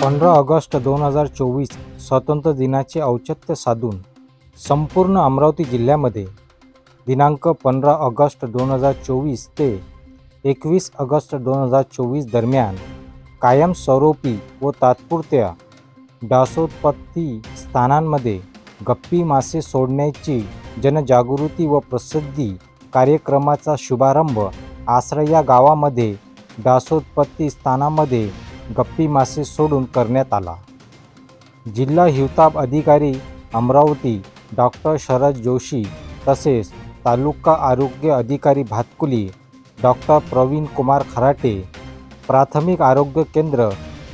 15 August 2024 स्वातंत्र्य दिनाचे औचित्य साधून संपूर्ण अमरावती जिल्ह्यामध्ये दिनांक 15 ऑगस्ट 2024 ते 21 ऑगस्ट 2024 दरम्यान कायमस्वरूपी व तात्पुरत्या डासोत्पत्ती स्थानांमध्ये गप्पी मासे सोडण्याची जनजागृती व प्रसिद्धी कार्यक्रमाचा शुभारंभ आसरा या गावामध्ये डासोत्पत्ती स्थानामध्ये गप्पी मासे सोडून करण्यात आला। जिल्हा हिवताप अधिकारी अमरावती डॉक्टर शरद जोशी तसेच तालुका आरोग्य अधिकारी भातकुली डॉक्टर प्रवीण कुमार खराटे, प्राथमिक आरोग्य केंद्र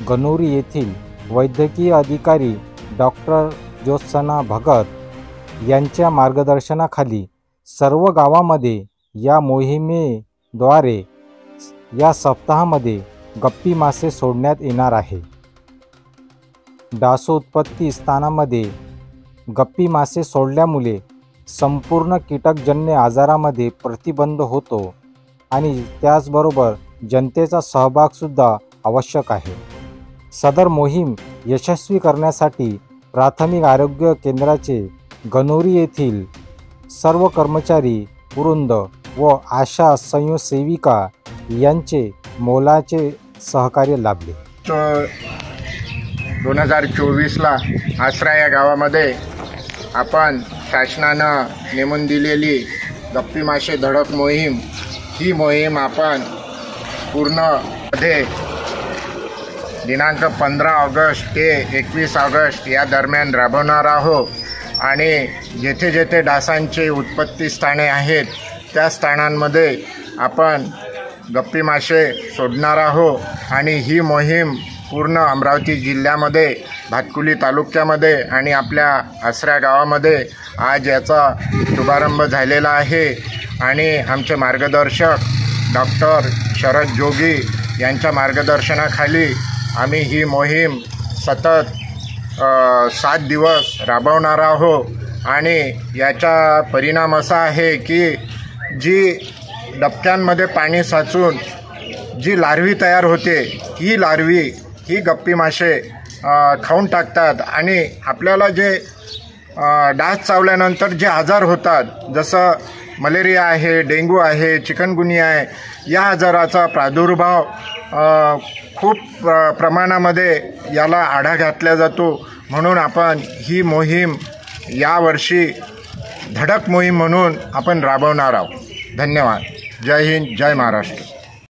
गणोरी येथील वैद्यकीय अधिकारी डॉक्टर ज्योत्सना भगत यांच्या मार्गदर्शनाखाली सर्व गावामध्ये या मोहिमेद्वारे या सप्ताहामध्ये गप्पी मासे सोडण्यात येणार आहे। डासोत्पत्ती स्थानामध्ये गप्पी मासे सोडल्यामुळे संपूर्ण कीटकजन्य आजारामध्ये प्रतिबंध होतो आणि त्याचबरोबर जनतेचा सहभागसुद्धा आवश्यक आहे। सदर मोहीम यशस्वी करण्यासाठी प्राथमिक आरोग्य केंद्राचे गणोरी येथील सर्व कर्मचारी वृंद व आशा स्वयंसेविका यांचे मोलाचे सहकार्य लाभले। 2024ला आसरा या गावामध्ये आपण शासनानं नेमून दिलेली गप्पी मासे धडक मोहीम ही मोहीम आपण पूर्णमध्ये दिनांक 15 ऑगस्ट ते 21 ऑगस्ट या दरम्यान राबवणार आहोत आणि जेथे जेथे डासांची उत्पत्ती स्थाने आहेत त्या स्थानांमध्ये आपण गप्पी मासे सोडणार आहोत आणि ही मोहीम पूर्ण अमरावती जिल्ह्यामध्ये भातकुली तालुक्यामध्ये आणि आपल्या आसरा गावामध्ये आज याचा शुभारंभ झालेला आहे आणि आमचे मार्गदर्शक डॉक्टर शरद जोगी यांच्या मार्गदर्शनाखाली आम्ही ही मोहीम सतत 7 दिवस राबवणार आहोत आणि याचा परिणाम असा आहे की जी डबक्यांमध्ये पाणी साचून जी लार्वी तयार होते ही लार्वी ही गप्पी मासे खाऊन टाकतात आणि आपल्याला जे डास चावल्यानंतर जे आजार होतात जसं मलेरिया आहे, डेंग्यू आहे, चिकनगुनिया आहे या आजाराचा प्रादुर्भाव खूप प्रमाणामध्ये याला आळा घातला जातो। म्हणून आपण ही मोहीम यावर्षी धडक मोहीम म्हणून आपण राबवणार आहोत। धन्यवाद। जय हिंद, जय महाराष्ट्र।